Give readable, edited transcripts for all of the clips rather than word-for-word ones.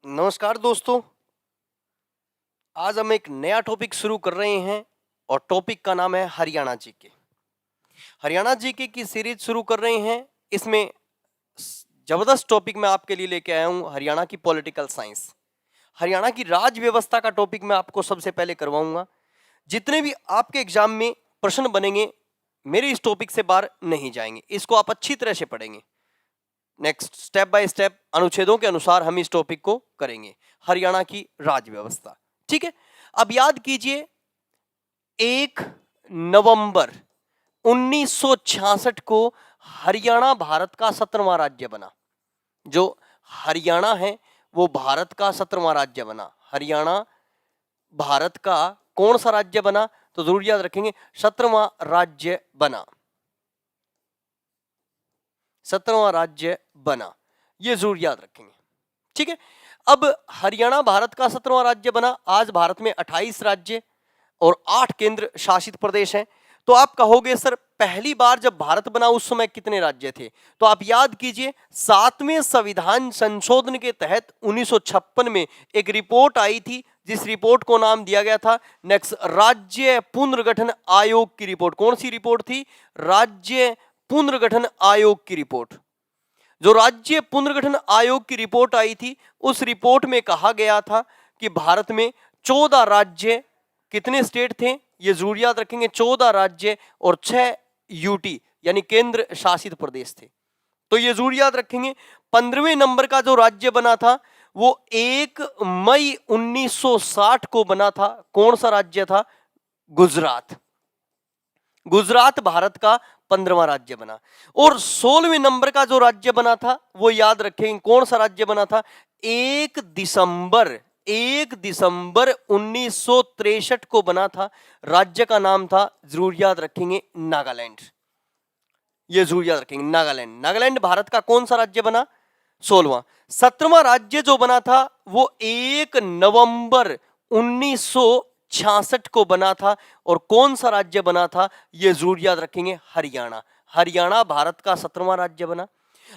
नमस्कार दोस्तों। आज हम एक नया टॉपिक शुरू कर रहे हैं और टॉपिक का नाम है हरियाणा जीके। हरियाणा जीके की सीरीज शुरू कर रहे हैं। इसमें जबरदस्त टॉपिक मैं आपके लिए लेके आया हूं, हरियाणा की पॉलिटिकल साइंस, हरियाणा की राज व्यवस्था का टॉपिक मैं आपको सबसे पहले करवाऊंगा। जितने भी आपके एग्जाम में प्रश्न बनेंगे मेरे इस टॉपिक से बाहर नहीं जाएंगे, इसको आप अच्छी तरह से पढ़ेंगे। नेक्स्ट स्टेप बाय स्टेप अनुच्छेदों के अनुसार हम इस टॉपिक को करेंगे, हरियाणा की राज व्यवस्था। ठीक है, अब याद कीजिए 1 नवंबर 1966 को हरियाणा भारत का 17वां राज्य बना। जो हरियाणा है वो भारत का 17वां राज्य बना। हरियाणा भारत का कौन सा राज्य बना? तो जरूर याद रखेंगे 17वां राज्य बना। 17वां राज्य बना, ये जरूर याद रखेंगे। ठीक है, अब हरियाणा भारत का 17वां राज्य बना। आज भारत में 28 राज्य और 8 केंद्र शासित प्रदेश हैं। तो आप कहोगे सर पहली बार जब भारत बना उस समय कितने राज्य थे? तो आप याद कीजिए 7वें संविधान संशोधन के तहत 1956 में एक रिपोर्ट आई थी, जिस रिपोर्ट को नाम दिया गया था नेक्स्ट राज्य पुनर्गठन आयोग की रिपोर्ट। कौन सी रिपोर्ट थी? राज्य पुनर्गठन आयोग की रिपोर्ट। जो राज्य पुनर्गठन आयोग की रिपोर्ट आई थी उस रिपोर्ट में कहा गया था कि भारत में 14 राज्य, कितने स्टेट थे ये जरूर याद रखेंगे, 14 राज्य और 6 यूटी यानी केंद्र शासित प्रदेश थे। तो ये जरूर याद रखेंगे। 15वें नंबर का जो राज्य बना था वो 1 मई 1960 को बना था। कौन सा राज्य था? गुजरात। गुजरात भारत का 15वां राज्य बना। और 16वें नंबर का जो राज्य बना था वो याद रखेंगे, कौन सा राज्य बना था? 1 दिसंबर 1963 को बना था। राज्य का नाम था, जरूर याद रखेंगे, नागालैंड। ये जरूर याद रखेंगे, नागालैंड। नागालैंड भारत का कौन सा राज्य बना? 16वां। 17वां राज्य जो बना था वो 1 नवंबर 1966 को बना था। और कौन सा राज्य बना था? ये जरूर याद रखेंगे, हरियाणा। हरियाणा भारत का 17वां राज्य बना।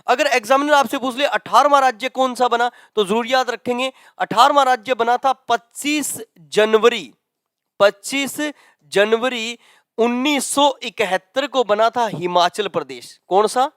अगर एग्जामिनर आपसे पूछ ले 18वां राज्य कौन सा बना, तो जरूर याद रखेंगे 18वां राज्य बना था 25 जनवरी 1971 को बना था, हिमाचल प्रदेश। कौन सा?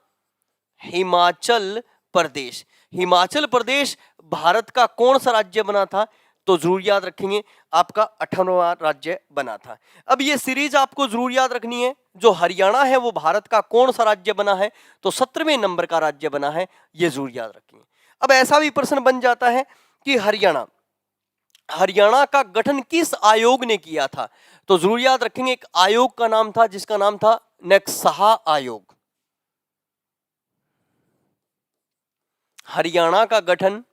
हिमाचल प्रदेश। हिमाचल प्रदेश भारत का कौन सा राज्य बना था? तो जरूर याद रखेंगे आपका 18वां राज्य बना था। अब ये सीरीज आपको जरूर याद रखनी है। जो हरियाणा है वो भारत का कौन सा राज्य बना है? तो 17वें नंबर का राज्य बना है, ये जरूर याद रखेंगे। अब ऐसा भी प्रश्न बन जाता है कि हरियाणा का गठन किस आयोग ने किया था? तो जरूर याद रखेंगे एक आयोग का नाम था जिसका नाम था नेक्स्ट साहा आयोग। हरियाणा का गठन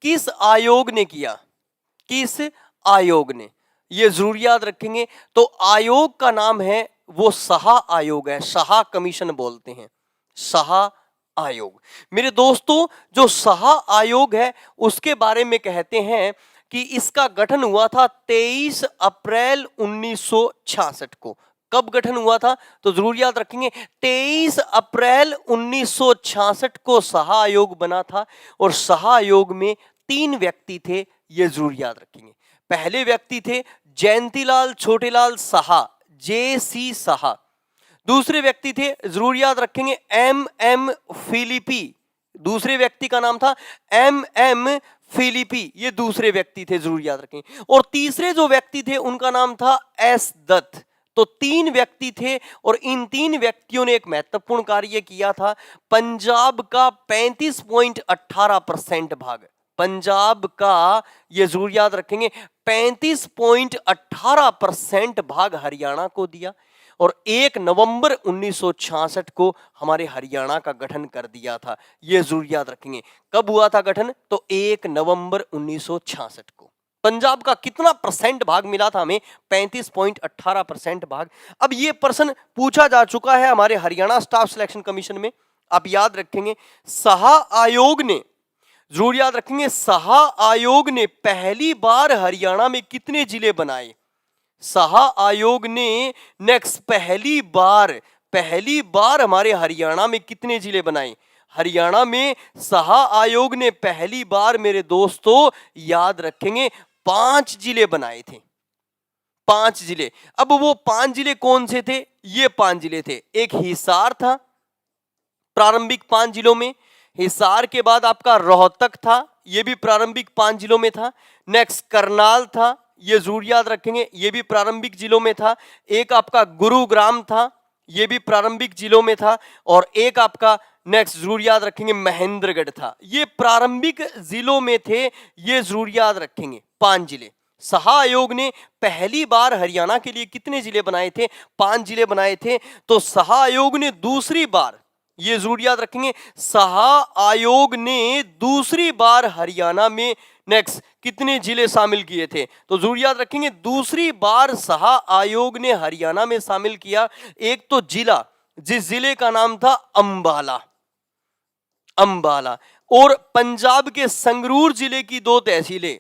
किस आयोग ने किया? किस आयोग ने? ये जरूर याद रखेंगे। तो आयोग का नाम है वो साहा आयोग है, साहा कमीशन बोलते हैं, साहा आयोग। मेरे दोस्तों जो साहा आयोग है उसके बारे में कहते हैं कि इसका गठन हुआ था 23 अप्रैल 1966 को। कब गठन हुआ था? तो जरूर याद रखेंगे 23 अप्रैल 1966 को साहा आयोग बना था। और साहा आयोग में 3 व्यक्ति थे, ये जरूर याद रखेंगे। पहले व्यक्ति थे जयंतीलाल छोटेलाल साहा, JC साहा। दूसरे व्यक्ति थे, जरूर याद रखेंगे, MM फिलिपी। दूसरे व्यक्ति का नाम था MM फिलिपी, ये दूसरे व्यक्ति थे, जरूर याद रखेंगे। और तीसरे जो व्यक्ति थे उनका नाम था S दत्त। तो 3 व्यक्ति थे और इन 3 व्यक्तियों ने एक महत्वपूर्ण कार्य किया था। पंजाब का 35.18% भाग, पंजाब का, ये जरूर याद रखेंगे, 35.18% भाग हरियाणा को दिया। और 1 नवंबर 1966 को हमारे हरियाणा का गठन कर दिया था, ये जरूर याद रखेंगे। कब हुआ था गठन? तो 1 नवंबर 1966 को। पंजाब का कितना परसेंट भाग मिला था हमें? 35.18% भाग। अब ये प्रश्न पूछा जा चुका है हमारे हरियाणा स्टाफ सिलेक्शन कमीशन में। आप याद रखेंगे साहा आयोग ने, जरूर याद रखेंगे, साहा आयोग ने पहली बार हरियाणा में कितने जिले बनाए? साहा आयोग ने नेक्स्ट पहली बार हमारे हरियाणा में कितने जिले बनाए? हरियाणा में साहा आयोग ने पहली बार मेरे दोस्तों याद रखेंगे 5 जिले बनाए थे। 5 जिले। अब वो 5 जिले कौन से थे? ये 5 जिले थे। एक हिसार था प्रारंभिक 5 जिलों में, हिसार के बाद आपका रोहतक था, ये भी प्रारंभिक 5 जिलों में था। नेक्स्ट करनाल था, ये जरूर याद रखेंगे, ये भी प्रारंभिक जिलों में था। एक आपका गुरुग्राम था, ये भी प्रारंभिक जिलों में था। और एक आपका नेक्स्ट जरूर याद रखेंगे महेंद्रगढ़ था। ये प्रारंभिक जिलों में थे, ये जरूर याद रखेंगे 5 जिले। साहा आयोग ने पहली बार हरियाणा के लिए कितने जिले बनाए थे? 5 जिले बनाए थे। तो साहा आयोग ने दूसरी बार, ये जरूर याद रखेंगे, साहा आयोग ने दूसरी बार हरियाणा में नेक्स्ट कितने जिले शामिल किए थे? तो जरूर याद रखेंगे, दूसरी बार साहा आयोग ने हरियाणा में शामिल किया एक तो जिला, जिस जिले का नाम था अंबाला, अंबाला। और पंजाब के संगरूर जिले की 2 तहसीलें,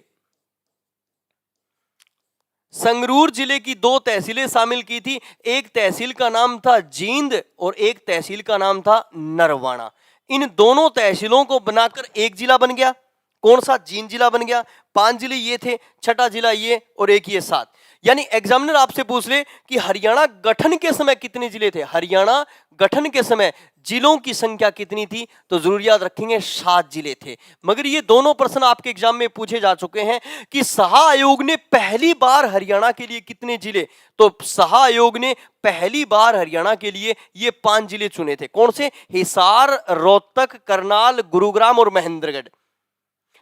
संगरूर जिले की 2 तहसीलें शामिल की थी। एक तहसील का नाम था जींद और एक तहसील का नाम था नरवाना। इन दोनों तहसीलों को बनाकर एक जिला बन गया। कौन सा? जींद जिला बन गया। 5 जिले ये थे, छठा जिला ये, और एक ये 7। यानी एग्जामिनर आपसे पूछ ले कि हरियाणा गठन के समय कितने जिले थे? हरियाणा गठन के समय जिलों की संख्या कितनी थी? तो जरूर याद रखेंगे 7 जिले थे। मगर ये दोनों प्रश्न आपके एग्जाम में पूछे जा चुके हैं कि साहा आयोग ने पहली बार हरियाणा के लिए कितने जिले? तो साहा आयोग ने पहली बार हरियाणा के लिए ये 5 जिले चुने थे। कौन से? हिसार, रोहतक, करनाल, गुरुग्राम और महेंद्रगढ़।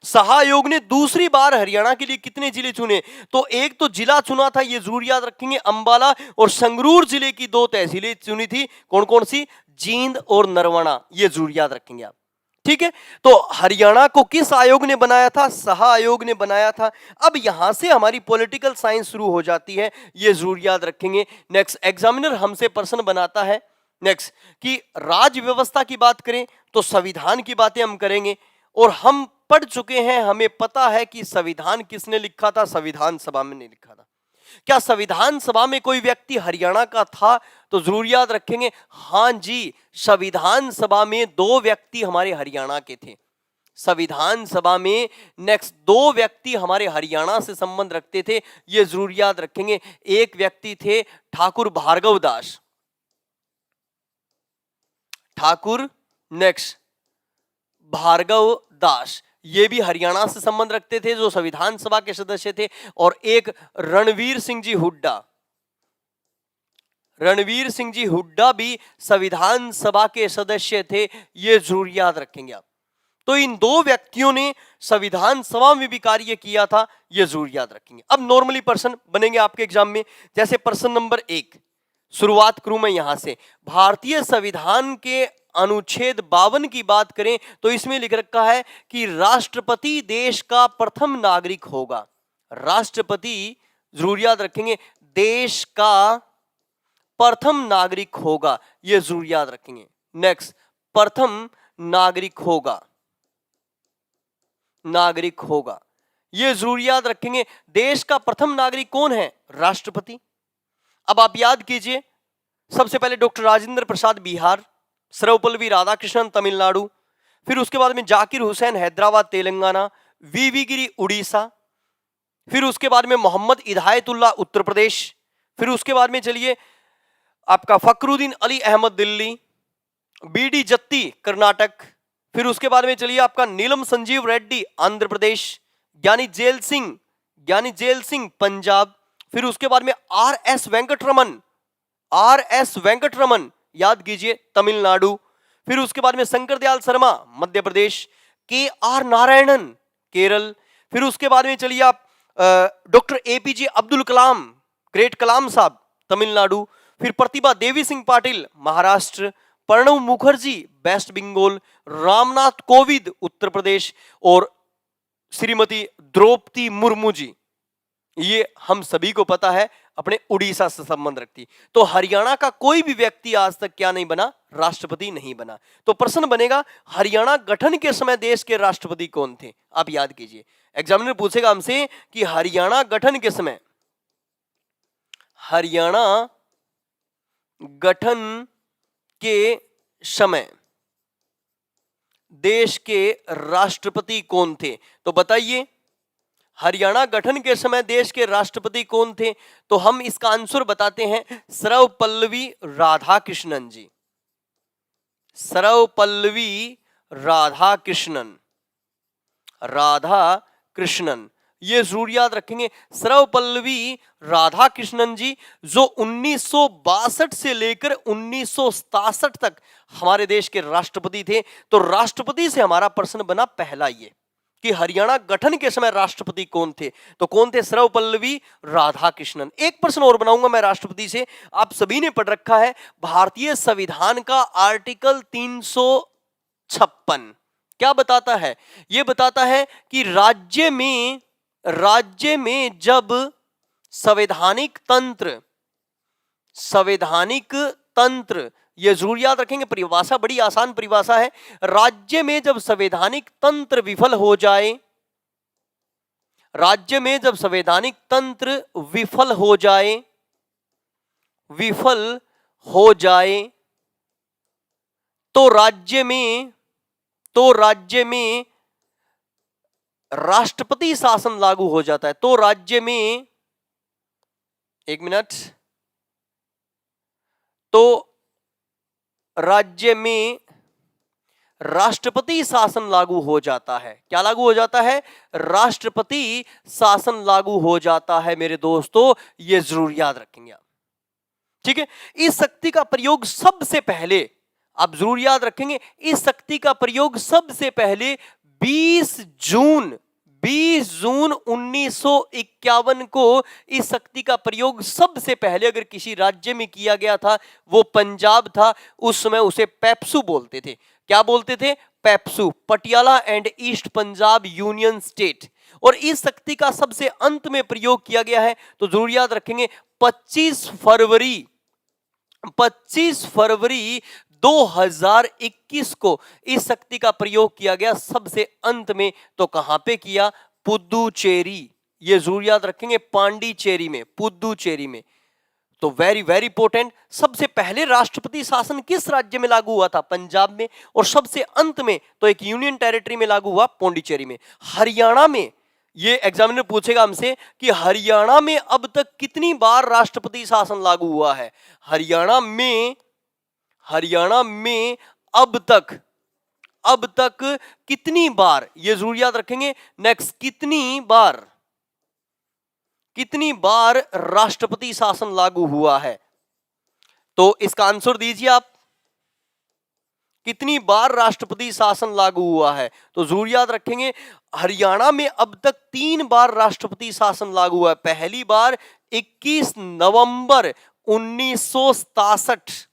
साहा आयोग ने दूसरी बार हरियाणा के लिए कितने जिले चुने? तो एक तो जिला चुना था, ये जरूर याद रखेंगे, अंबाला, और संगरूर जिले की 2 तहसीलें चुनी थी। कौन कौन सी? जींद और नरवाना, ये जरूर याद रखेंगे आप। ठीक है, तो हरियाणा को किस आयोग ने बनाया था? साहा आयोग ने बनाया था। अब यहां से हमारी पॉलिटिकल साइंस शुरू हो जाती है, ये जरूर याद रखेंगे। नेक्स्ट एग्जामिनर हमसे प्रश्न बनाता है नेक्स्ट कि राज्य व्यवस्था की बात करें तो संविधान की बातें हम करेंगे। और हम पढ़ चुके हैं, हमें पता है कि संविधान किसने लिखा था? संविधान सभा में ने लिखा था। क्या संविधान सभा में कोई व्यक्ति हरियाणा का था? तो जरूर याद रखेंगे, हां जी, संविधान सभा में 2 व्यक्ति हमारे हरियाणा के थे। संविधान सभा में नेक्स्ट 2 व्यक्ति हमारे हरियाणा से संबंध रखते थे, ये जरूर याद रखेंगे। एक व्यक्ति थे ठाकुर भार्गव दास, ठाकुर नेक्स्ट भार्गव दास, ये भी हरियाणा से संबंध रखते थे, जो संविधान सभा के सदस्य थे। और एक रणवीर सिंह जी हुड्डा, रणवीर सिंह जी हुड्डा भी संविधान सभा के सदस्य थे, ये जरूर याद रखेंगे आप। तो इन 2 व्यक्तियों ने संविधान सभा में भी कार्य किया था, ये जरूर याद रखेंगे। अब नॉर्मली प्रश्न बनेंगे आपके एग्जाम में, जैसे प्रश्न नंबर 1, शुरुआत करूं मैं यहां से। भारतीय संविधान के अनुच्छेद 52 की बात करें तो इसमें लिख रखा है कि राष्ट्रपति देश का प्रथम नागरिक होगा। राष्ट्रपति जरूर याद रखेंगे, देश का प्रथम नागरिक होगा, यह जरूर याद रखेंगे। नेक्स्ट, प्रथम नागरिक होगा, नागरिक होगा, यह जरूर याद रखेंगे। देश का प्रथम नागरिक कौन है? राष्ट्रपति। अब आप याद कीजिए, सबसे पहले डॉक्टर राजेंद्र प्रसाद बिहार, सर्वपल्ली राधाकृष्णन तमिलनाडु, फिर उसके बाद में जाकिर हुसैन हैदराबाद तेलंगाना, वीवी गिरी उड़ीसा, फिर उसके बाद में मोहम्मद इदायतुल्लाह उत्तर प्रदेश, फिर उसके बाद में चलिए आपका फखरुद्दीन अली अहमद दिल्ली, बीडी जत्ती कर्नाटक, फिर उसके बाद में चलिए आपका नीलम संजीव रेड्डी आंध्र प्रदेश, ज्ञानी जेल सिंह पंजाब, फिर उसके बाद में आर.एस. वेंकटरमन याद कीजिए तमिलनाडु, फिर उसके बाद में शंकर दयाल शर्मा मध्य प्रदेश, के.आर. नारायणन केरल, फिर उसके बाद में चलिए आप doctor APJ Abdul Kalam great कलाम साहब तमिलनाडु, फिर प्रतिभा देवी सिंह पाटिल महाराष्ट्र, प्रणब मुखर्जी वेस्ट बंगाल, रामनाथ कोविंद उत्तर प्रदेश और श्रीमती द्रौपदी मुर्मू जी, ये हम सभी को पता है अपने उड़ीसा से संबंध रखती। तो हरियाणा का कोई भी व्यक्ति आज तक क्या नहीं बना? राष्ट्रपति नहीं बना। तो प्रश्न बनेगा हरियाणा गठन के समय देश के राष्ट्रपति कौन थे? आप याद कीजिए, एग्जामिनर पूछेगा हमसे कि हरियाणा गठन के समय, हरियाणा गठन के समय देश के राष्ट्रपति कौन थे? तो बताइए, हरियाणा गठन के समय देश के राष्ट्रपति कौन थे? तो हम इसका आंसर बताते हैं, सर्वपल्लवी राधाकृष्णन जी। सर्वपल्लवी राधाकृष्णन, राधाकृष्णन, ये जरूर याद रखेंगे। सर्वपल्लवी राधाकृष्णन जी जो 1962 से लेकर 1967 तक हमारे देश के राष्ट्रपति थे। तो राष्ट्रपति से हमारा प्रश्न बना पहला ये कि हरियाणा गठन के समय राष्ट्रपति कौन थे? तो कौन थे? सर्वपल्लवी राधाकृष्णन। एक प्रश्न और बनाऊंगा मैं राष्ट्रपति से, आप सभी ने पढ़ रखा है भारतीय संविधान का आर्टिकल 356 क्या बताता है? यह बताता है कि राज्य में जब संवैधानिक तंत्र, यह जरूर याद रखेंगे, परिभाषा बड़ी आसान परिभाषा है। राज्य में जब संवैधानिक तंत्र विफल हो जाए, राज्य में जब संवैधानिक तंत्र विफल हो जाए तो राज्य में राष्ट्रपति शासन लागू हो जाता है। तो राज्य में, एक मिनट, तो राज्य में राष्ट्रपति शासन लागू हो जाता है। क्या लागू हो जाता है? राष्ट्रपति शासन लागू हो जाता है मेरे दोस्तों, यह जरूर याद रखेंगे आप। ठीक है, इस शक्ति का प्रयोग सबसे पहले, आप जरूर याद रखेंगे, इस शक्ति का प्रयोग सबसे पहले 20 जून 1951 को इस शक्ति का प्रयोग सबसे पहले अगर किसी राज्य में किया गया था वो पंजाब था। उस समय उसे पेप्सू बोलते थे। क्या बोलते थे? PEPSU, Patiala and east Punjab union state. और इस शक्ति का सबसे अंत में प्रयोग किया गया है, तो जरूर याद रखेंगे 25 फरवरी 2021 को इस शक्ति का प्रयोग किया गया सबसे अंत में। तो कहां पे किया? पुदुचेरी, ये जरूर याद रखेंगे, पांडिचेरी में, पुदुचेरी में। तो वेरी वेरी इंपॉर्टेंट, सबसे पहले राष्ट्रपति शासन किस राज्य में लागू हुआ था? पंजाब में। और सबसे अंत में तो एक यूनियन टेरिटरी में लागू हुआ, पौंडीचेरी में। हरियाणा में, ये एग्जामिनर पूछेगा हमसे कि हरियाणा में अब तक कितनी बार राष्ट्रपति शासन लागू हुआ है? हरियाणा में अब तक कितनी बार, ये जरूर याद रखेंगे। नेक्स्ट, कितनी बार राष्ट्रपति शासन लागू हुआ है? तो इसका आंसर दीजिए आप, कितनी बार राष्ट्रपति शासन लागू हुआ है? तो जरूर याद रखेंगे, हरियाणा में अब तक 3 बार राष्ट्रपति शासन लागू हुआ है। पहली बार 21 नवंबर 1967,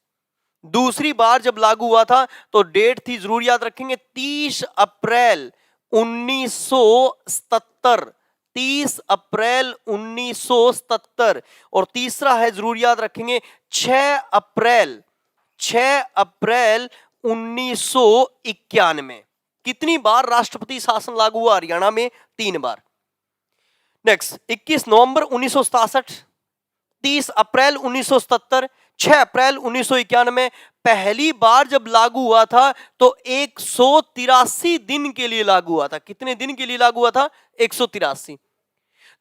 दूसरी बार जब लागू हुआ था तो डेट थी, जरूर याद रखेंगे, 30 अप्रैल 1977, 30 अप्रैल 1977। और तीसरा है, जरूर याद रखेंगे, 6 अप्रैल 1991। कितनी बार राष्ट्रपति शासन लागू हुआ हरियाणा में? 3 बार। नेक्स्ट, 21 नवंबर 1967, 30 अप्रैल 1977, 6 अप्रैल 1991। पहली बार जब लागू हुआ था तो 183 दिन के लिए लागू हुआ था। कितने दिन के लिए लागू हुआ था? 183।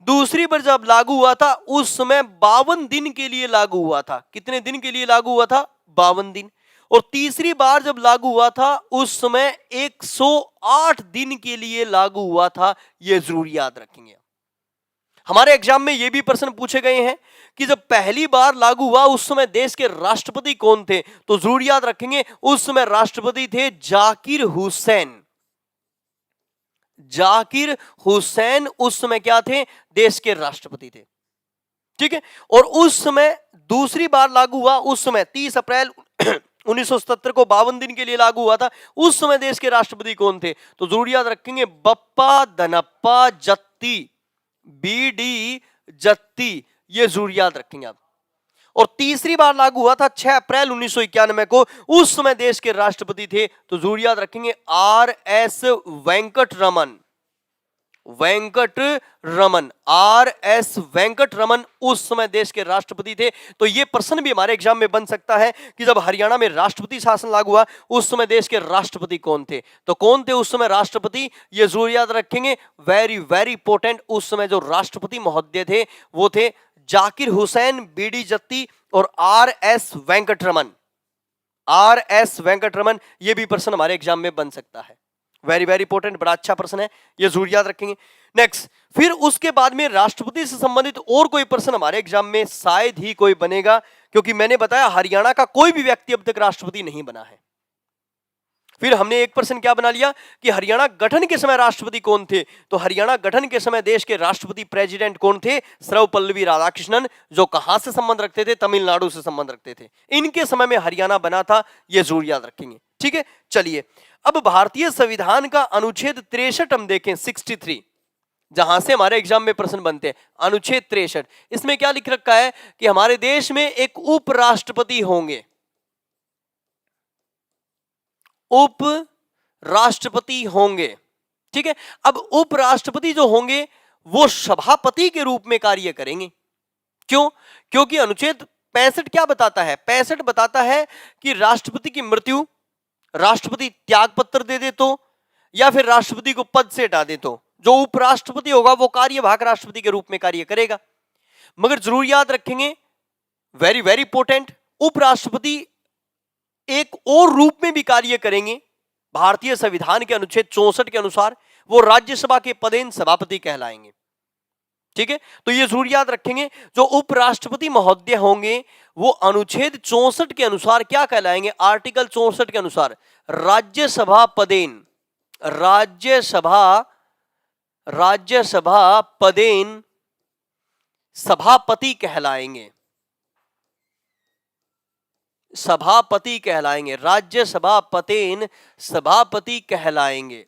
दूसरी बार जब लागू हुआ था उस समय 52 दिन के लिए लागू हुआ था। कितने दिन के लिए लागू हुआ था? 52 दिन। और तीसरी बार जब लागू हुआ था उस समय 108 दिन के लिए लागू हुआ था। यह जरूर याद रखेंगे। हमारे एग्जाम में यह भी प्रश्न पूछे गए हैं कि जब पहली बार लागू हुआ उस समय देश के राष्ट्रपति कौन थे? तो जरूर याद रखेंगे, उस समय राष्ट्रपति थे जाकिर हुसैन। जाकिर हुसैन उस समय क्या थे? देश के राष्ट्रपति थे। ठीक है। और उस समय दूसरी बार लागू हुआ, उस समय 30 अप्रैल 1977 को 52 दिन के लिए लागू हुआ था। उस समय देश के राष्ट्रपति कौन थे? तो जरूर याद रखेंगे, बप्पा दनप्पा जत्ती, बीडी जत्ती, ये जरूर याद रखेंगे आप। और तीसरी बार लागू हुआ था 6 अप्रैल 1991 को। उस समय देश के राष्ट्रपति थे, तो जरूर याद रखेंगे, R S Venkat Raman. Venkat Raman, R S Venkat Raman उस समय देश के राष्ट्रपति थे। तो ये प्रश्न भी हमारे एग्जाम में बन सकता है कि जब हरियाणा में राष्ट्रपति शासन लागू हुआ उस समय देश के राष्ट्रपति कौन थे। तो कौन थे उस समय राष्ट्रपति, ये जरूर याद रखेंगे, वेरी वेरी इंपॉर्टेंट। उस समय जो राष्ट्रपति महोदय थे वो थे जाकिर हुसैन, बीडी जत्ती और R S Venkat Raman. R S Venkat Raman, ये भी प्रश्न हमारे एग्जाम में बन सकता है। वेरी वेरी इंपॉर्टेंट, बड़ा अच्छा प्रश्न है, ये जरूर याद रखेंगे। नेक्स्ट, फिर उसके बाद में राष्ट्रपति से संबंधित और कोई प्रश्न हमारे एग्जाम में शायद ही कोई बनेगा, क्योंकि मैंने बताया हरियाणा का कोई भी व्यक्ति अब तक राष्ट्रपति नहीं बना है। फिर हमने एक प्रश्न क्या बना लिया कि हरियाणा गठन के समय राष्ट्रपति कौन थे। तो हरियाणा गठन के समय देश के राष्ट्रपति प्रेसिडेंट कौन थे, सर्वपल्लवी राधाकृष्णन, जो कहां से संबंध रखते थे, तमिलनाडु से संबंध रखते थे। इनके समय में हरियाणा बना था, यह जरूर याद रखेंगे। ठीक है, चलिए अब भारतीय संविधान का अनुच्छेद 63 हम देखें, 63, जहां से हमारे एग्जाम में प्रश्न बनते हैं। अनुच्छेद 63, इसमें क्या लिख रखा है कि हमारे देश में एक उपराष्ट्रपति होंगे, उपराष्ट्रपति होंगे। ठीक है, अब उपराष्ट्रपति जो होंगे वो सभापति के रूप में कार्य करेंगे। क्यों? क्योंकि अनुच्छेद 65 क्या बताता है, 65 बताता है कि राष्ट्रपति की मृत्यु, राष्ट्रपति त्याग पत्र दे दे तो, या फिर राष्ट्रपति को पद से हटा दे तो जो उपराष्ट्रपति होगा वो कार्यवाहक राष्ट्रपति के रूप में कार्य करेगा। मगर जरूर याद रखेंगे, वेरी वेरी इंपॉर्टेंट, उपराष्ट्रपति एक और रूप में भी कार्य करेंगे। भारतीय संविधान के अनुच्छेद 64 के अनुसार वो राज्यसभा के पदेन सभापति कहलाएंगे। ठीक है, तो ये जरूर याद रखेंगे, जो उपराष्ट्रपति महोदय होंगे वो अनुच्छेद 64 के अनुसार क्या कहलाएंगे, आर्टिकल 64 के अनुसार राज्यसभा पदेन, राज्यसभा पदेन सभापति कहलाएंगे, सभापति कहलाएंगे, राज्यसभा पदेन सभापति कहलाएंगे।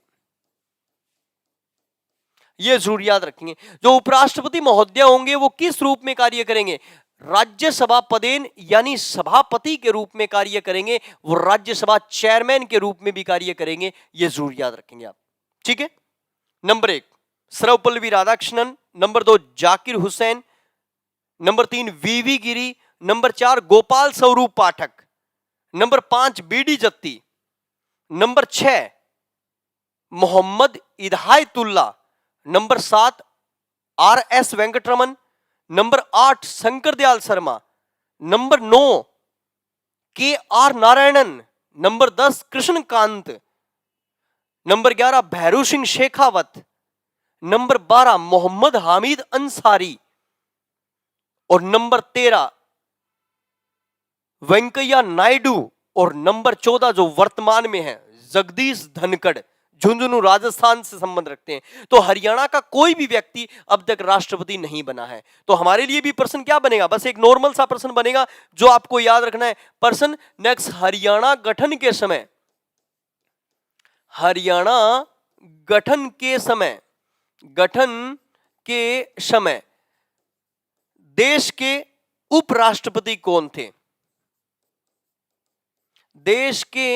ये जरूर याद रखेंगे, जो उपराष्ट्रपति महोदय होंगे वो किस रूप में कार्य करेंगे, राज्यसभा पदेन यानी सभापति के रूप में कार्य करेंगे, वो राज्यसभा चेयरमैन के रूप में भी कार्य करेंगे। ये जरूर याद रखेंगे आप। ठीक है, number 1 सर्वपल्लवी Radhakrishnan, number 2 Zakir Hussain, number 3 वीवी गिरी, नंबर 4 गोपाल स्वरूप पाठक, नंबर 5 बीडी जत्ती, number 6 Mohammad इदायतुल्ला, number 7 R S Venkataraman, number 8 Shankar Dayal Sharma, number 9 के are Narayanan, number 10 Krishnakant, number 11 Bhairu Singh Shekhawat, number 12 Mohammad Hamid Ansari और नंबर 13 वेंकैया नायडू और नंबर 14 जो वर्तमान में है जगदीश धनखड़, झुंझुनू राजस्थान से संबंध रखते हैं। तो हरियाणा का कोई भी व्यक्ति अब तक राष्ट्रपति नहीं बना है। तो हमारे लिए भी प्रश्न क्या बनेगा, बस एक नॉर्मल सा प्रश्न बनेगा जो आपको याद रखना है। प्रश्न नेक्स्ट, हरियाणा गठन के समय, हरियाणा गठन के समय, गठन के समय देश के उपराष्ट्रपति कौन थे, देश के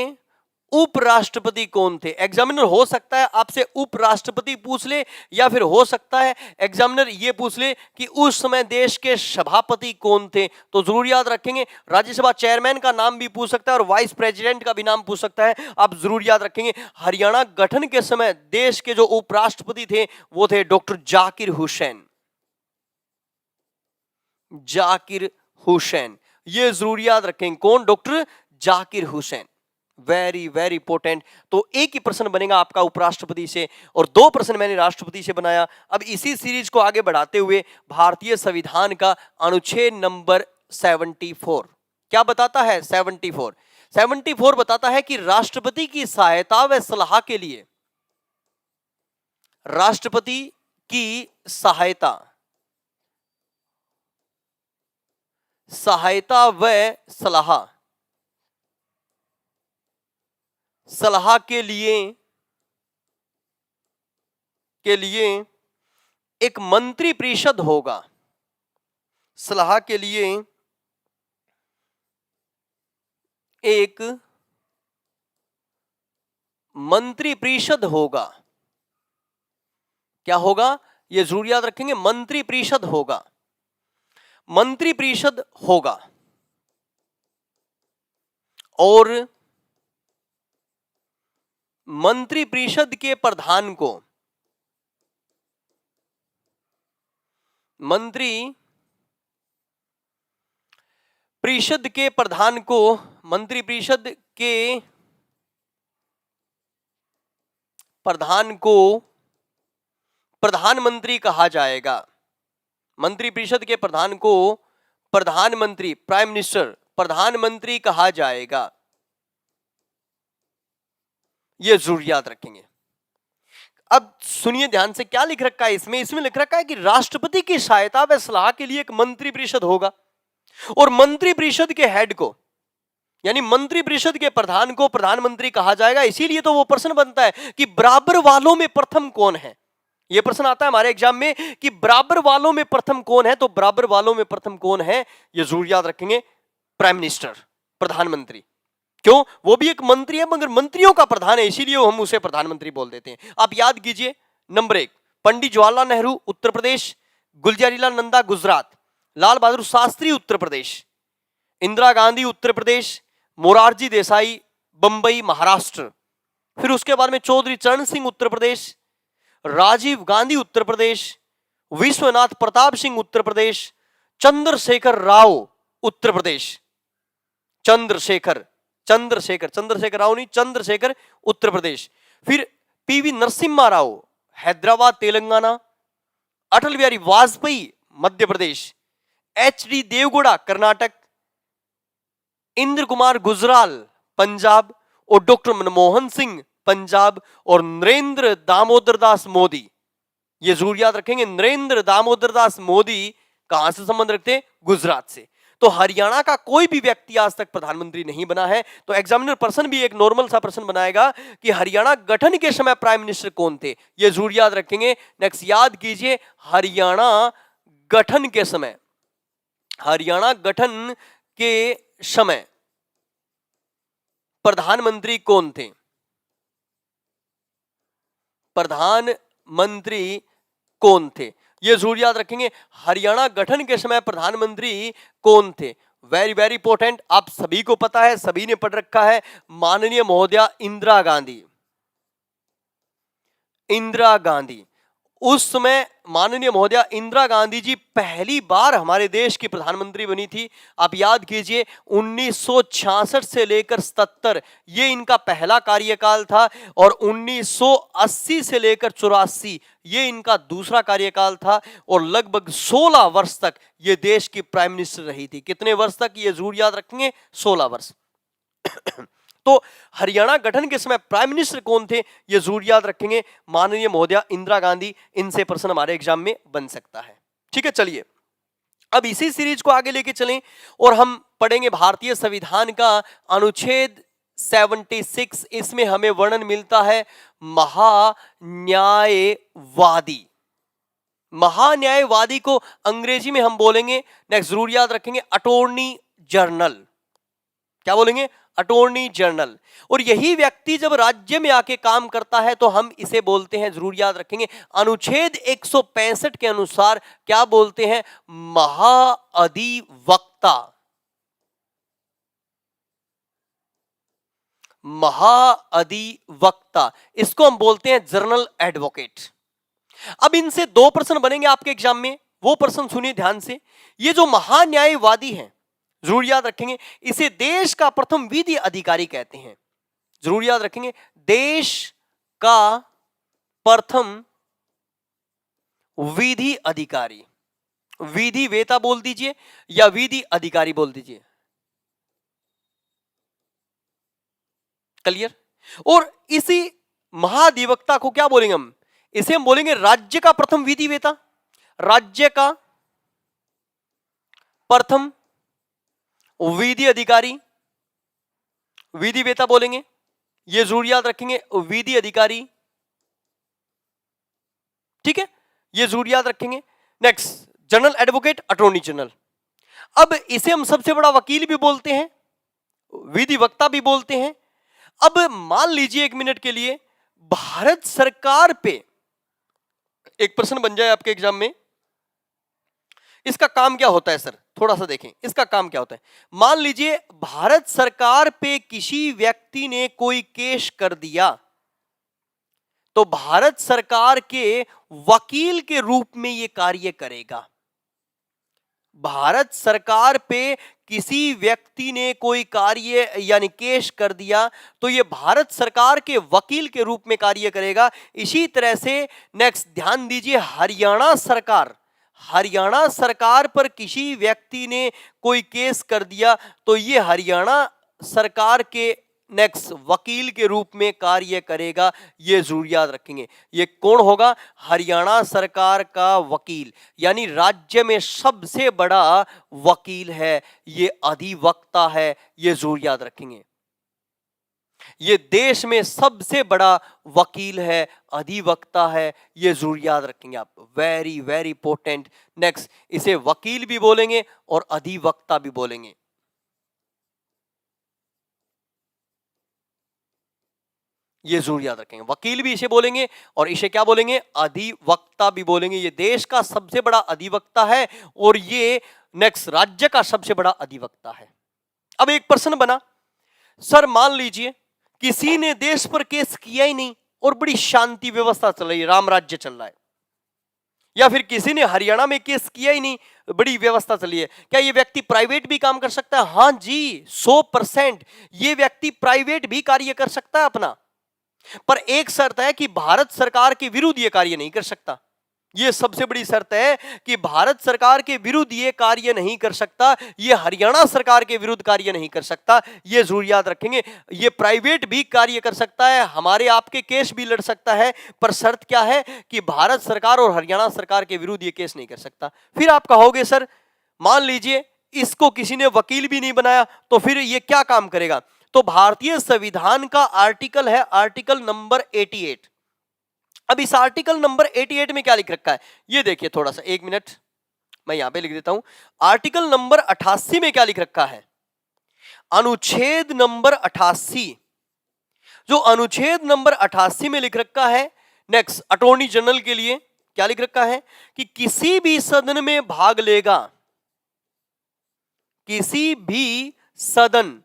उपराष्ट्रपति कौन थे। एग्जामिनर हो सकता है आपसे उपराष्ट्रपति पूछ ले, या फिर हो सकता है एग्जामिनर ये पूछ ले कि उस समय देश के सभापति कौन थे। तो जरूर याद रखेंगे, राज्यसभा चेयरमैन का नाम भी पूछ सकता है और वाइस प्रेसिडेंट का भी नाम पूछ सकता है। आप जरूर याद रखेंगे, हरियाणा गठन के समय देश के जो उपराष्ट्रपति थे वो थे डॉक्टर जाकिर हुसैन, जाकिर हुसैन। ये जरूर याद रखेंगे, कौन, doctor Zakir Hussain. Very very important. तो एक ही प्रश्न बनेगा आपका उपराष्ट्रपति से और 2 प्रश्न मैंने राष्ट्रपति से बनाया। अब इसी सीरीज को आगे बढ़ाते हुए भारतीय संविधान का अनुच्छेद नंबर 74 क्या बताता है, 74 बताता है कि राष्ट्रपति की सहायता व सलाह के लिए, राष्ट्रपति की सहायता व सलाह के लिए एक मंत्री परिषद होगा, सलाह के लिए एक मंत्री परिषद होगा। क्या होगा, ये जरूर याद रखेंगे, मंत्री परिषद होगा, मंत्री परिषद होगा। और मंत्री परिषद के प्रधान को, मंत्री परिषद के प्रधान को, मंत्री परिषद के प्रधान को प्रधानमंत्री कहा जाएगा। मंत्री परिषद के प्रधान को प्रधानमंत्री, प्राइम मिनिस्टर, प्रधानमंत्री कहा जाएगा। यह जरूर याद रखेंगे। अब सुनिए ध्यान से, क्या लिख रखा है इसमें, इसमें लिख रखा है कि राष्ट्रपति की सहायता व सलाह के लिए एक मंत्री परिषद होगा और मंत्री परिषद के हेड को, यानी मंत्री परिषद के प्रधान को प्रधानमंत्री कहा जाएगा। इसीलिए तो वो प्रश्न बनता है कि बराबर वालों में प्रथम कौन है। ये प्रश्न आता है हमारे एग्जाम में कि बराबर वालों में प्रथम कौन है, तो बराबर वालों में प्रथम कौन है, ये जरूर याद रखेंगे, प्राइम मिनिस्टर, प्रधानमंत्री। क्यों, वो भी एक मंत्री है मगर मंत्रियों का प्रधान है, इसीलिए हम उसे प्रधानमंत्री बोल देते हैं। आप याद कीजिए, नंबर 1 पंडित जवाहरलाल नेहरू उत्तर प्रदेश, गुलजारीलाल नंदा गुजरात, लाल बहादुर शास्त्री उत्तर प्रदेश, इंदिरा गांधी उत्तर प्रदेश, मोरारजी देसाई बंबई महाराष्ट्र, फिर उसके बाद में चौधरी चरण सिंह उत्तर प्रदेश, राजीव गांधी उत्तर प्रदेश, विश्वनाथ प्रताप सिंह उत्तर प्रदेश, चंद्रशेखर राव उत्तर प्रदेश, चंद्रशेखर राव नहीं, चंद्रशेखर उत्तर प्रदेश, फिर पीवी नरसिम्हा राव हैदराबाद तेलंगाना, अटल बिहारी वाजपेयी मध्य प्रदेश, एच.डी. देवगौड़ा कर्नाटक, इंद्र कुमार गुजराल पंजाब और डॉक्टर मनमोहन सिंह पंजाब और नरेंद्र दामोदर दास मोदी। ये जरूर याद रखेंगे, नरेंद्र दामोदर दास मोदी कहां से संबंध रखते हैं, गुजरात से। तो हरियाणा का कोई भी व्यक्ति आज तक प्रधानमंत्री नहीं बना है। तो एग्जामिनर पर्सन भी एक नॉर्मल सा प्रश्न बनाएगा कि हरियाणा गठन के समय प्राइम मिनिस्टर कौन थे, ये जरूर याद रखेंगे। नेक्स्ट याद कीजिए, हरियाणा गठन के समय, हरियाणा गठन के समय प्रधानमंत्री कौन थे, प्रधानमंत्री कौन थे, ये जरूर याद रखेंगे। हरियाणा गठन के समय प्रधानमंत्री कौन थे, वेरी वेरी इंपॉर्टेंट, आप सभी को पता है, सभी ने पढ़ रखा है, माननीय महोदया इंदिरा गांधी। इंदिरा गांधी, उस समय माननीय महोदया इंदिरा गांधी जी पहली बार हमारे देश की प्रधानमंत्री बनी थी। आप याद कीजिए, 1966 से लेकर 77 ये इनका पहला कार्यकाल था और 1980 से लेकर 84 ये इनका दूसरा कार्यकाल था और लगभग 16 वर्ष तक ये देश की प्राइम मिनिस्टर रही थी। कितने वर्ष तक, ये जरूर याद रखेंगे, 16 वर्ष। तो हरियाणा गठन के समय प्राइम मिनिस्टर कौन थे, ये जरूर याद रखेंगे, माननीय महोदया इंदिरा गांधी। इनसे प्रश्न हमारे एग्जाम में बन सकता है। ठीक है, चलिए अब इसी सीरीज को आगे लेके चलें और हम पढ़ेंगे भारतीय संविधान का अनुच्छेद 76। इसमें हमें वर्णन मिलता है महान्यायवादी। महान्यायवादी को अंग्रेजी में हम बोलेंगे, नेक्स्ट जरूर याद रखेंगे, अटॉर्नी जनरल। क्या बोलेंगे, अटॉर्नी जनरल। और यही व्यक्ति जब राज्य में आके काम करता है तो हम इसे बोलते हैं, जरूर याद रखेंगे, अनुच्छेद 165 के अनुसार क्या बोलते हैं, महाअधिवक्ता। महाअधिवक्ता, इसको हम बोलते हैं जनरल एडवोकेट। अब इनसे दो प्रश्न बनेंगे आपके एग्जाम में, वो प्रश्न सुनिए ध्यान से। ये जो महान्यायवादी हैं, जरूर याद रखेंगे, इसे देश का प्रथम विधि अधिकारी कहते हैं। जरूर याद रखेंगे, देश का प्रथम विधि अधिकारी। विधि वेता बोल दीजिए या विधि अधिकारी बोल दीजिए, क्लियर। और इसी महाधिवक्ता को क्या बोलेंगे हम, इसे हम बोलेंगे राज्य का प्रथम विधि वेता। राज्य का प्रथम विधि अधिकारी, विधि वेता बोलेंगे, ये जरूर याद रखेंगे, विधि अधिकारी। ठीक है, ये जरूर याद रखेंगे। Next, general advocate, attorney general. अब इसे हम सबसे बड़ा वकील भी बोलते हैं, विधिवक्ता भी बोलते हैं। अब मान लीजिए एक मिनट के लिए, भारत सरकार पे एक प्रश्न बन जाए आपके एग्जाम में, इसका काम क्या होता है सर, थोड़ा सा देखें इसका काम क्या होता है। मान लीजिए भारत सरकार पे किसी व्यक्ति ने कोई केस कर दिया, तो भारत सरकार के वकील के रूप में यह कार्य करेगा। भारत सरकार पे किसी व्यक्ति ने कोई कार्य यानी केस कर दिया, तो यह भारत सरकार के वकील के रूप में कार्य करेगा। इसी तरह से नेक्स्ट ध्यान दीजिए, हरियाणा सरकार पर किसी व्यक्ति ने कोई केस कर दिया, तो यह हरियाणा सरकार के नेक्स्ट वकील के रूप में कार्य करेगा। ये जरूर याद रखेंगे। ये कौन होगा? हरियाणा सरकार का वकील, यानी राज्य में सबसे बड़ा वकील है, ये अधिवक्ता है। ये जरूर याद रखेंगे। ये देश में सबसे बड़ा वकील है, अधिवक्ता है। ये जरूर याद रखेंगे आप, वेरी वेरी इंपॉर्टेंट। नेक्स्ट, इसे वकील भी बोलेंगे और अधिवक्ता भी बोलेंगे। ये जरूर याद रखेंगे, वकील भी इसे बोलेंगे और इसे क्या बोलेंगे? अधिवक्ता भी बोलेंगे। ये देश का सबसे बड़ा अधिवक्ता है और ये नेक्स्ट राज्य का सबसे बड़ा अधिवक्ता है। अब एक प्रश्न बना, सर मान लीजिए किसी ने देश पर केस किया ही नहीं और बड़ी शांति व्यवस्था चल रही है, राम राज्य चल रहा है, या फिर किसी ने हरियाणा में केस किया ही नहीं, बड़ी व्यवस्था चली है, क्या ये व्यक्ति प्राइवेट भी काम कर सकता है? हां जी, 100% ये व्यक्ति प्राइवेट भी कार्य कर सकता है अपना, पर एक शर्त है कि भारत सरकार के विरुद्ध ये कार्य नहीं कर सकता। ये सबसे बड़ी शर्त है कि भारत सरकार के विरुद्ध ये कार्य नहीं कर सकता, ये हरियाणा सरकार के विरुद्ध कार्य नहीं कर सकता। ये जरूर याद रखेंगे। ये प्राइवेट भी कार्य कर सकता है, हमारे आपके केस भी लड़ सकता है, पर शर्त क्या है कि भारत सरकार और हरियाणा सरकार के विरुद्ध ये केस नहीं कर सकता। फिर आप कहोगे सर मान लीजिए इसको किसी ने वकील भी नहीं बनाया, तो फिर ये क्या काम करेगा? तो भारतीय संविधान का आर्टिकल है, आर्टिकल नंबर 88। अब इस आर्टिकल नंबर 88 में क्या लिख रखा है ये देखिए, थोड़ा सा एक मिनट मैं यहां पे लिख देता हूं। आर्टिकल नंबर 88 में क्या लिख रखा है? अनुच्छेद नंबर 88। जो अनुच्छेद नंबर 88 में लिख रखा है, नेक्स्ट अटॉर्नी जनरल के लिए क्या लिख रखा है कि किसी भी सदन में भाग लेगा, किसी भी सदन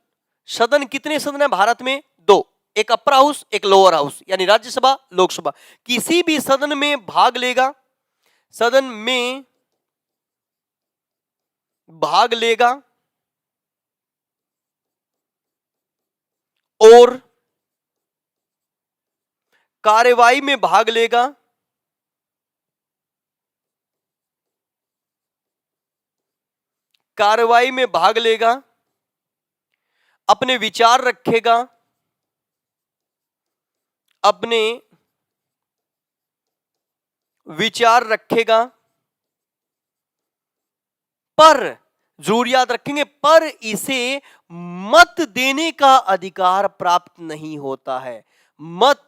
कितने सदन है भारत में? 2, एक अपर हाउस एक लोअर हाउस, यानी राज्यसभा लोकसभा। किसी भी सदन में भाग लेगा, सदन में भाग लेगा और कार्यवाही में भाग लेगा, कार्यवाही में भाग लेगा, अपने विचार रखेगा, अपने विचार रखेगा, पर जरूर याद रखेंगे, पर इसे मत देने का अधिकार प्राप्त नहीं होता है। मत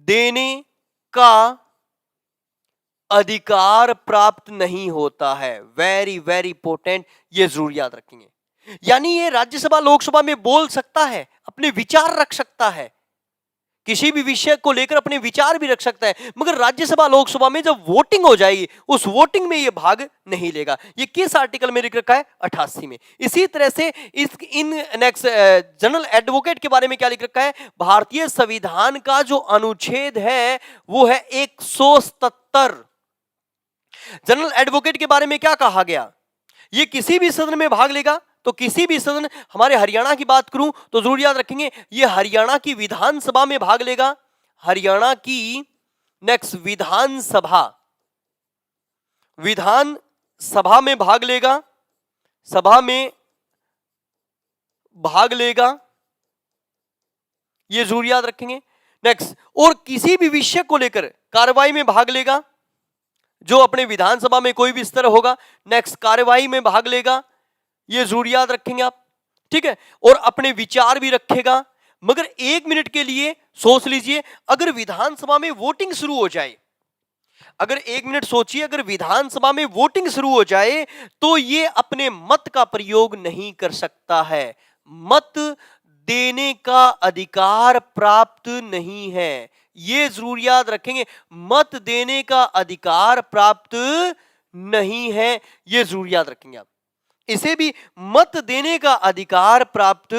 देने का अधिकार प्राप्त नहीं होता है। वेरी वेरी इंपॉर्टेंट, ये जरूर याद रखेंगे। यानी ये राज्यसभा लोकसभा में बोल सकता है, अपने विचार रख सकता है, किसी भी विषय को लेकर अपने विचार भी रख सकता है, मगर राज्यसभा लोकसभा में जब वोटिंग हो जाएगी उस वोटिंग में ये भाग नहीं लेगा। ये किस आर्टिकल में लिख रखा है? 88 में। इसी तरह से इन नेक्स्ट जनरल एडवोकेट के बारे में क्या लिख रखा है? भारतीय संविधान का जो अनुच्छेद है वो है 177। जनरल एडवोकेट के बारे में क्या कहा गया? ये किसी भी सदन में भाग लेगा, तो किसी भी सदन, हमारे हरियाणा की बात करूं तो जरूर याद रखेंगे ये हरियाणा की विधानसभा में भाग लेगा, हरियाणा की नेक्स्ट विधानसभा में भाग लेगा, सभा में भाग लेगा, ये जरूर याद रखेंगे। नेक्स्ट, और किसी भी विषय को लेकर कार्रवाई में भाग लेगा, जो अपने विधानसभा में कोई भी स्तर होगा, नेक्स्ट कार्यवाही में भाग लेगा, ये जरूर याद रखेंगे आप, ठीक है। और अपने विचार भी रखेगा। मगर 1 मिनट के लिए सोच लीजिए, अगर विधानसभा में वोटिंग शुरू हो जाए, अगर 1 मिनट सोचिए, अगर विधानसभा में वोटिंग शुरू हो जाए तो ये अपने मत का प्रयोग नहीं कर सकता है। मत देने का अधिकार प्राप्त नहीं है। ये जरूर याद रखेंगे, मत देने का अधिकार प्राप्त नहीं है, ये जरूर याद रखेंगे आप। इसे भी मत देने का अधिकार प्राप्त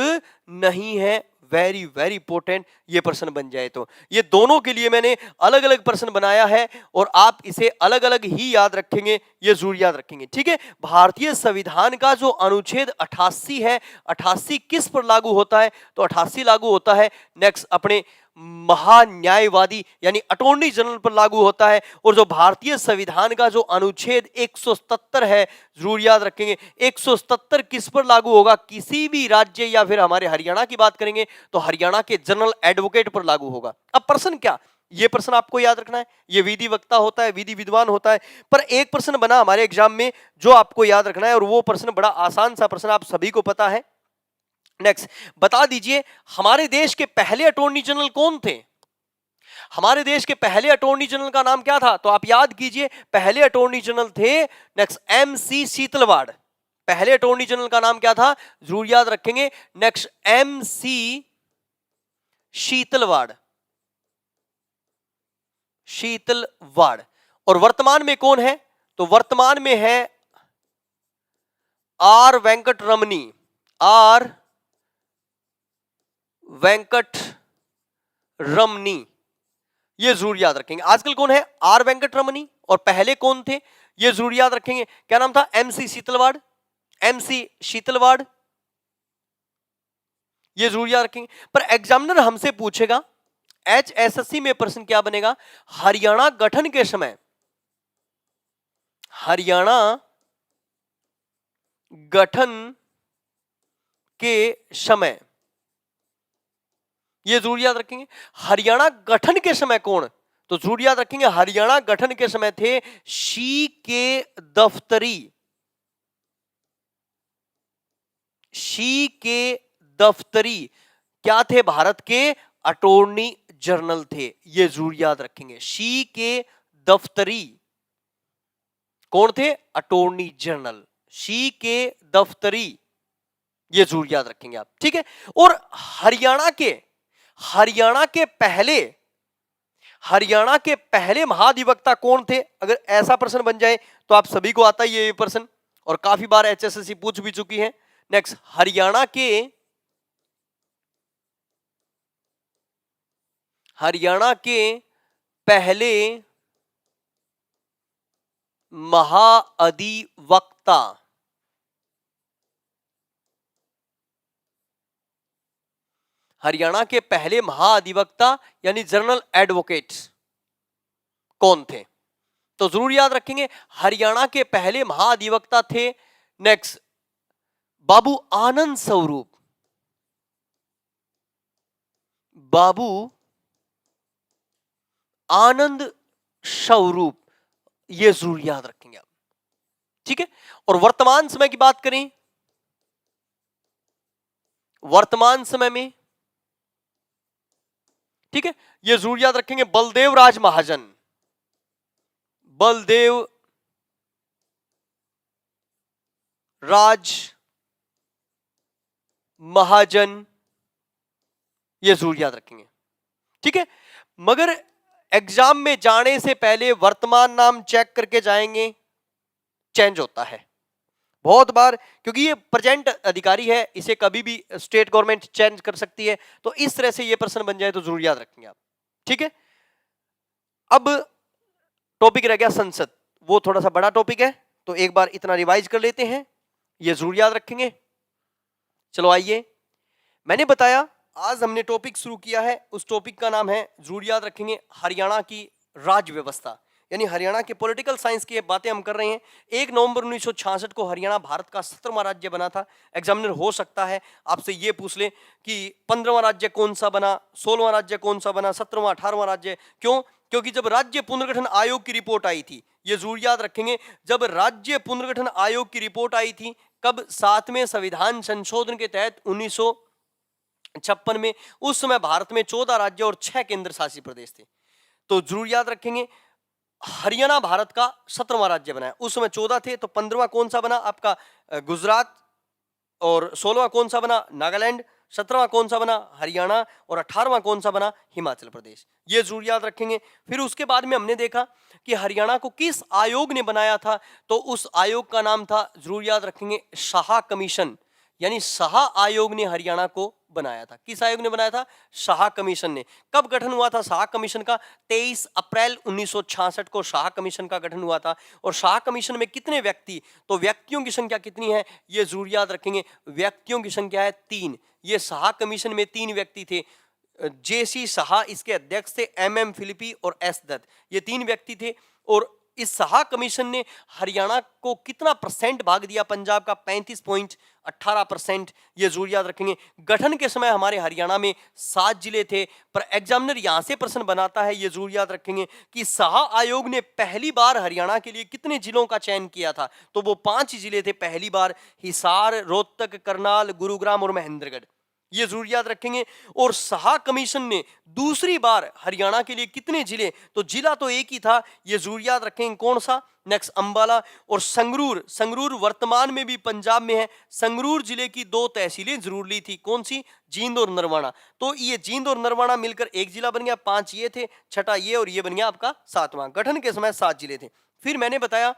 नहीं है। वेरी वेरी इंपॉर्टेंट ये प्रश्न बन जाए तो। ये दोनों के लिए मैंने अलग अलग प्रश्न बनाया है और आप इसे अलग अलग ही याद रखेंगे, ये जरूर याद रखेंगे, ठीक है। भारतीय संविधान का जो अनुच्छेद 88 है, 88 किस पर लागू होता है? तो 88 लागू होता है नेक्स्ट अपने महान्यायवादी यानी अटॉर्नी जनरल पर लागू होता है। और जो भारतीय संविधान का जो अनुच्छेद 177 है, जरूर याद रखेंगे, 177 किस पर लागू होगा? किसी भी राज्य या फिर हमारे हरियाणा की बात करेंगे तो हरियाणा के जनरल एडवोकेट पर लागू होगा। अब प्रश्न क्या, ये प्रश्न आपको याद रखना है, ये विधि वक्ता होता है, विधि विद्वान होता है, पर एक प्रश्न बना हमारे एग्जाम में जो आपको याद रखना है और वो प्रश्न बड़ा आसान सा प्रश्न, आप सभी को पता है। नेक्स्ट बता दीजिए, हमारे देश के पहले अटॉर्नी जनरल कौन थे? हमारे देश के पहले अटॉर्नी जनरल का नाम क्या था? तो आप याद कीजिए, पहले अटॉर्नी जनरल थे नेक्स्ट MC शीतलवाड़। पहले अटॉर्नी जनरल का नाम क्या था? जरूर याद रखेंगे, नेक्स्ट MC शीतलवाड़। शीतलवाड़। और वर्तमान में कौन है? तो वर्तमान में है R वेंकट रमनी। R वेंकट रमनी, ये जरूर याद रखेंगे। आजकल कौन है? R वेंकट रमनी। और पहले कौन थे? ये जरूर याद रखेंगे, क्या नाम था? MC शीतलवाड़। MC शीतलवाड़, ये जरूर याद रखेंगे। पर एग्जामिनर हमसे पूछेगा, HSSC में प्रश्न क्या बनेगा? हरियाणा गठन के समय, हरियाणा गठन के समय, ये जरूर याद रखेंगे। हरियाणा गठन के समय कौन? तो जरूर याद रखेंगे, हरियाणा गठन के समय थे C.K. दफ्तरी। C.K. दफ्तरी क्या थे? भारत के अटॉर्नी जनरल थे, ये जरूर याद रखेंगे। C.K. दफ्तरी कौन थे? Attorney general C.K. दफ्तरी, ये जरूर याद रखेंगे आप, ठीक है। और हरियाणा के पहले महाधिवक्ता कौन थे? अगर ऐसा प्रश्न बन जाए तो आप सभी को आता ही है ये प्रश्न, और काफी बार HSSC पूछ भी चुकी है। नेक्स्ट, हरियाणा के पहले महाअधिवक्ता, हरियाणा के पहले महाअधिवक्ता यानी जनरल एडवोकेट कौन थे? तो जरूर याद रखेंगे, हरियाणा के पहले महाअधिवक्ता थे नेक्स्ट बाबू आनंद स्वरूप। बाबू आनंद स्वरूप, ये जरूर याद रखेंगे आप, ठीक है। और वर्तमान समय की बात करें, वर्तमान समय में, ठीक है, ये जरूर याद रखेंगे, बलदेव राज महाजन। बलदेव राज महाजन, ये जरूर याद रखेंगे, ठीक है। मगर एग्जाम में जाने से पहले वर्तमान नाम चेक करके जाएंगे, चेंज होता है बहुत बार, क्योंकि ये प्रेजेंट अधिकारी है, इसे कभी भी स्टेट गवर्नमेंट चेंज कर सकती है। तो इस तरह से ये प्रश्न बन जाए तो जरूर याद रखेंगे आप, ठीक है। अब टॉपिक रह गया संसद, वो थोड़ा सा बड़ा टॉपिक है, तो एक बार इतना रिवाइज कर लेते हैं, ये जरूर याद रखेंगे। चलो आइए, मैंने बताया आज हमने टॉपिक शुरू किया है, उस टॉपिक का नाम है, जरूर याद रखेंगे, हरियाणा की राज्य व्यवस्था, यानी हरियाणा के पॉलिटिकल साइंस की बातें हम कर रहे हैं। 1 नवंबर 1966 को हरियाणा भारत का 17वां राज्य बना था। एग्जामिनर हो सकता है आपसे ये पूछ ले कि 15वां राज्य कौन सा बना, 16वां राज्य कौन सा बना, 17वां 18वां राज्य क्यों? क्योंकि जब राज्य पुनर्गठन आयोग की रिपोर्ट आई थी, ये जरूर याद रखेंगे, जब राज्य पुनर्गठन आयोग की रिपोर्ट आई थी, कब? 7वें संविधान संशोधन के तहत 1956 में। उस समय भारत में 14 राज्य और 6 केंद्र शासित प्रदेश थे। तो जरूर याद रखेंगे, हरियाणा भारत का 17वां राज्य बना है। उस समय 14 थे, तो 15वां कौन सा बना? आपका गुजरात। और 16वां कौन सा बना? नागालैंड। 17वां कौन सा बना? हरियाणा। और 18वां कौन सा बना? हिमाचल प्रदेश। ये जरूर याद रखेंगे। फिर उसके बाद में हमने देखा कि हरियाणा को किस आयोग ने बनाया था, तो उस आयोग का नाम था, जरूर याद रखेंगे, शाह कमीशन, यानी शाह आयोग ने हरियाणा को बनाया था। किस आयोग ने बनाया था? शाह कमीशन ने। कब गठन हुआ था शाह कमीशन का? 23 अप्रैल 1966 को शाह कमीशन का गठन हुआ था। और शाह कमीशन में कितने व्यक्ति? तो व्यक्तियों की संख्या कितनी है, ये जरूर याद रखेंगे। व्यक्तियों की संख्या है 3। ये शाह कमीशन में 3 व्यक्ति थे। जेसी शाह इसके अध्यक्ष थे, एमएम फिलिपी और एस दत्त, ये 3 व्यक्ति थे। और इस शाह कमीशन ने हरियाणा को कितना परसेंट भाग दिया? पंजाब का 35.18%। ये जरूर याद रखेंगे। गठन के समय हमारे हरियाणा में 7 जिले थे, पर एग्जामिनर यहां से प्रश्न बनाता है, ये जरूर याद रखेंगे, कि शाह आयोग ने पहली बार हरियाणा के लिए कितने जिलों का चयन किया था? तो वो 5 जिले थे पहली बार, हिसार, रोहतक, करनाल, गुरुग्राम और महेंद्रगढ़। ये जरूर याद रखेंगे। और शाह कमीशन ने दूसरी बार हरियाणा के लिए कितने जिले? तो जिला तो एक ही था, ये जरूर याद रखेंगे, कौन सा? नेक्स्ट अंबाला और संगरूर। संगरूर वर्तमान में भी पंजाब में है। संगरूर जिले की 2 तहसीलें जरूर ली थी, कौन सी? जींद और नरवाना। तो ये जींद और नरवाना मिलकर एक जिला बन गया। 5 ये थे, छठा ये, और ये बन गया आपका 7वां। गठन के समय 7 जिले थे। फिर मैंने बताया,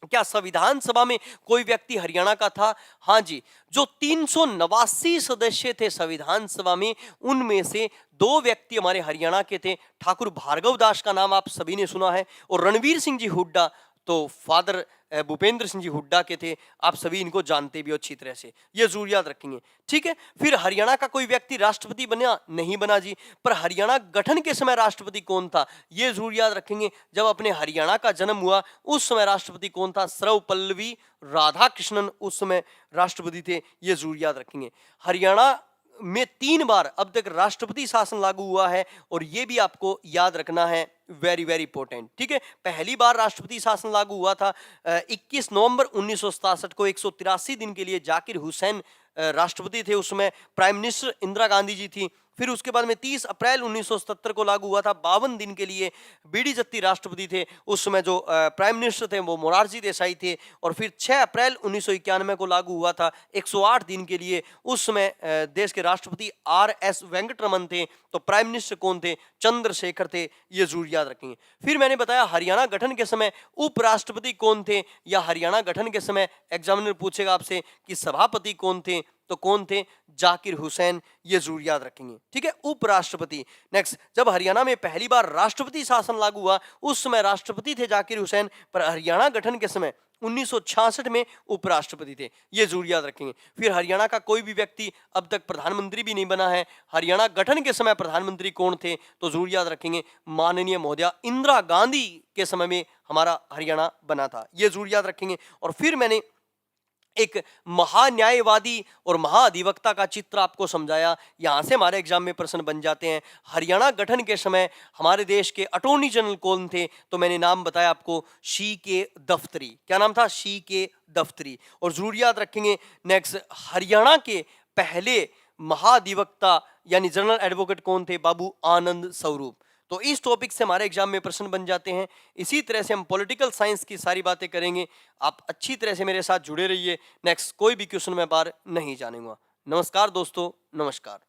क्या संविधान सभा में कोई व्यक्ति हरियाणा का था? हाँ जी, जो 389 सदस्य थे संविधान सभा में, उनमें से 2 व्यक्ति हमारे हरियाणा के थे। ठाकुर भार्गव दास का नाम आप सभी ने सुना है, और रणवीर सिंह जी हुड्डा, तो फादर भूपेंद्र सिंह जी हुड्डा के थे। आप सभी इनको जानते भी हो अच्छी तरह से, ये जरूर याद रखेंगे। ठीक है। फिर हरियाणा का कोई व्यक्ति राष्ट्रपति बना? नहीं बना जी। पर हरियाणा गठन के समय राष्ट्रपति कौन था? ये जरूर याद रखेंगे। जब अपने हरियाणा का जन्म हुआ उस समय राष्ट्रपति कौन था? सर्वपल्लवी राधाकृष्णन उस समय राष्ट्रपति थे। ये जरूर याद रखेंगे। हरियाणा में 3 बार अब तक राष्ट्रपति शासन लागू हुआ है, और यह भी आपको याद रखना है, वेरी वेरी इंपॉर्टेंट। ठीक है। पहली बार राष्ट्रपति शासन लागू हुआ था 21 नवंबर 1967 को। 183 दिन के लिए जाकिर हुसैन राष्ट्रपति थे, उसमें प्राइम मिनिस्टर इंदिरा गांधी जी थी। फिर उसके बाद में 30 अप्रैल 1977 को लागू हुआ था 52 दिन के लिए। बीडी जत्ती राष्ट्रपति थे, उस समय जो प्राइम मिनिस्टर थे वो मोरारजी देसाई थे। और फिर 6 अप्रैल 1991 को लागू हुआ था 108 दिन के लिए। उस समय देश के राष्ट्रपति RS वेंकटरमन थे, तो प्राइम मिनिस्टर कौन थे? चंद्रशेखर थे। ये जरूर याद रखेंगे। फिर मैंने बताया हरियाणा गठन के समय उपराष्ट्रपति कौन थे, या हरियाणा गठन के समय एग्जामिनर पूछेगा आपसे कि सभापति कौन थे, तो कौन थे? जाकिर हुसैन। ये जरूर याद रखेंगे। ठीक है। उपराष्ट्रपति। नेक्स्ट, जब हरियाणा में पहली बार राष्ट्रपति शासन लागू हुआ उस समय राष्ट्रपति थे जाकिर हुसैन, पर हरियाणा गठन के समय 1966 में उपराष्ट्रपति थे। ये जरूर याद रखेंगे। फिर हरियाणा का कोई भी व्यक्ति अब तक प्रधानमंत्री भी नहीं बना है। हरियाणा गठन के समय प्रधानमंत्री कौन थे? तो जरूर याद रखेंगे, माननीय महोदया इंदिरा गांधी के समय में हमारा हरियाणा बना था। ये जरूर याद रखेंगे। और फिर मैंने एक महान्यायवादी और महाधिवक्ता का चित्र आपको समझाया। यहां से हमारे एग्जाम में प्रश्न बन जाते हैं। हरियाणा गठन के समय हमारे देश के अटॉर्नी जनरल कौन थे? तो मैंने नाम बताया आपको, CK दफ्तरी। क्या नाम था? CK दफ्तरी। और जरूर याद रखेंगे। नेक्स्ट, हरियाणा के पहले महाधिवक्ता यानी जनरल एडवोकेट कौन थे? बाबू आनंद स्वरूप। तो इस टॉपिक से हमारे एग्जाम में प्रश्न बन जाते हैं। इसी तरह से हम पॉलिटिकल साइंस की सारी बातें करेंगे। आप अच्छी तरह से मेरे साथ जुड़े रहिए। नेक्स्ट कोई भी क्वेश्चन मैं बार नहीं जानूंगा। नमस्कार दोस्तों, नमस्कार।